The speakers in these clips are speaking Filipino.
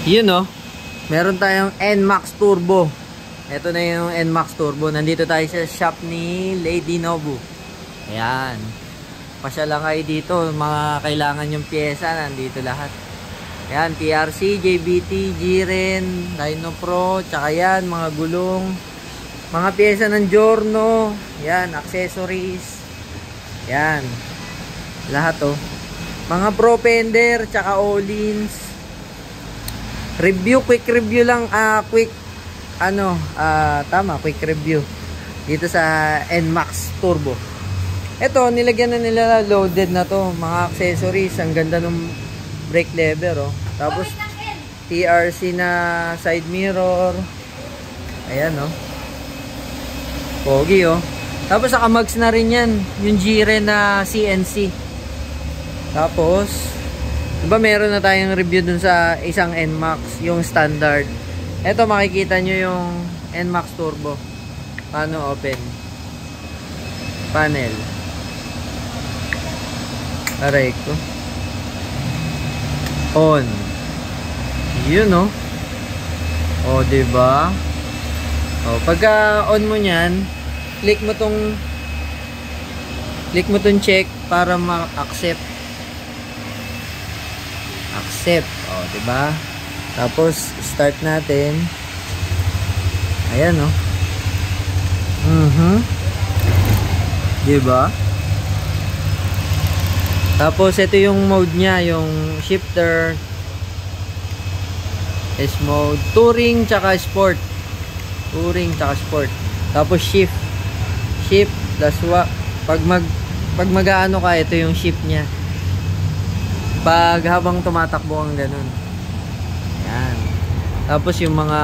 Yun oh. Meron tayong NMAX Turbo. Ito na yung NMAX Turbo. Nandito tayo sa shop ni Lady Nobu. Ayan. Pasya lang kayo dito. Mga kailangan yung pyesa. Nandito lahat. Ayan. TRC, JBT, Jiren, Dyno Pro. Tsaka yan. Mga gulong. Mga pyesa ng Giorno. Ayan. Accessories. Ayan. Lahat oh. Mga pro fender. Tsaka Olins. Review, quick review lang, quick review dito sa NMAX Turbo. Ito, nilagyan na nila loaded na to, mga accessories, ang ganda ng brake lever oh. Tapos TRC na side mirror. Ayan oh. Pogi oh. Tapos nakamags na rin yan, yung Jiren na CNC. Tapos diba meron na tayong review dun sa isang NMAX, yung standard. Ito makikita nyo yung NMAX Turbo. Paano open? Panel. Aray ko. On. Yun no. O diba? O pagka on mo nyan, click mo tong check para ma-accept. Accept. O, diba? Tapos, start natin. Ayan, o. Diba? Tapos, ito yung mode niya. Yung shifter. S-mode. Touring, tsaka sport. Touring, tsaka sport. Tapos, shift. Shift, plus pag mag-ano ka, ito yung shift niya. Pag habang tumatakbo ang ganun. Yan. Tapos yung mga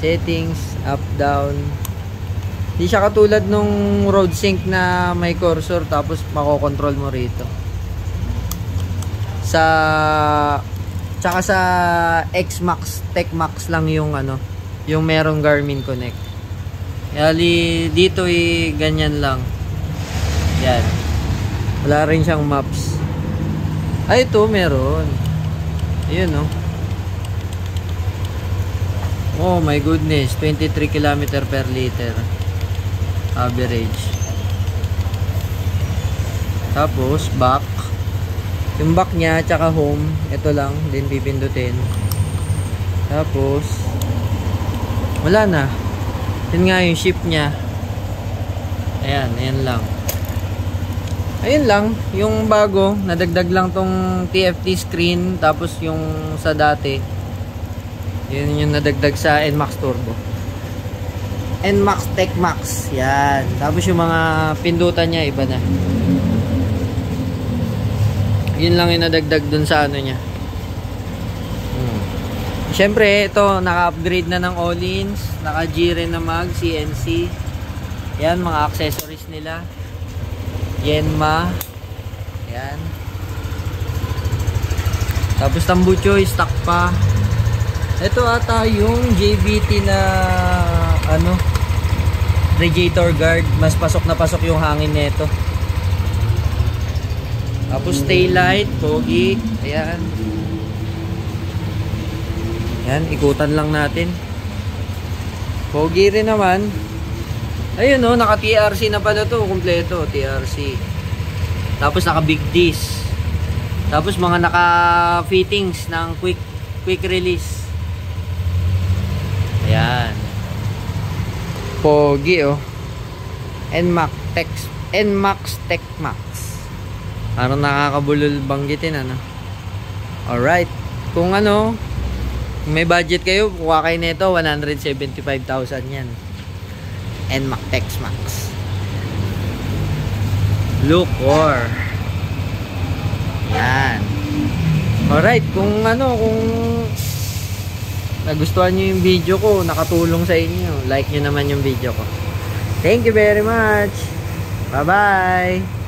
settings, up, down. Hindi siya katulad nung road sync na may cursor tapos makokontrol mo rito. Tsaka sa X-Max, Tech-Max lang yung yung merong Garmin Connect. Yali dito ganyan lang. Yan. Wala rin siyang maps. Ay, ito meron. Ayun oh. Oh my goodness, 23 km per liter average. Tapos back. Yung back niya tsaka home, ito lang din pipindutin. Tapos wala na. Yun nga yung shift niya. Ayan lang. Ayun lang, yung bago, nadagdag lang tong TFT screen, tapos yung sa dati, yun yung nadagdag sa NMAX Turbo. NMAX Tech-Max, yan. Tapos yung mga pindutan niya, iba na. Yun lang yung nadagdag dun sa niya. Siyempre, ito, naka-upgrade na ng Olins, naka-Jiren na mag, CNC. Yan, mga accessories nila. Yenma. Ayan. Tapos tambucho, stock pa. Ito ata yung JBT na radiator guard. Mas pasok na pasok yung hangin nito. Tapos taillight, pogi. Ayan. Ayan, ikutan lang natin. Pogi rin naman. Ayun oh, naka TRC na pala to, kumpleto, TRC. Tapos naka big disc. Tapos mga naka fittings ng quick release. Ayan. Pogi oh. NMAX Tech-Max. Parang nakakabulol banggitin Alright. Kung may budget kayo, kuha kayo nito, 175,000 yan. NMAX Tech-Max. Look or. Yan. Alright, kung nagustuhan nyo yung video ko, nakatulong sa inyo, like nyo naman yung video ko. Thank you very much. Bye bye.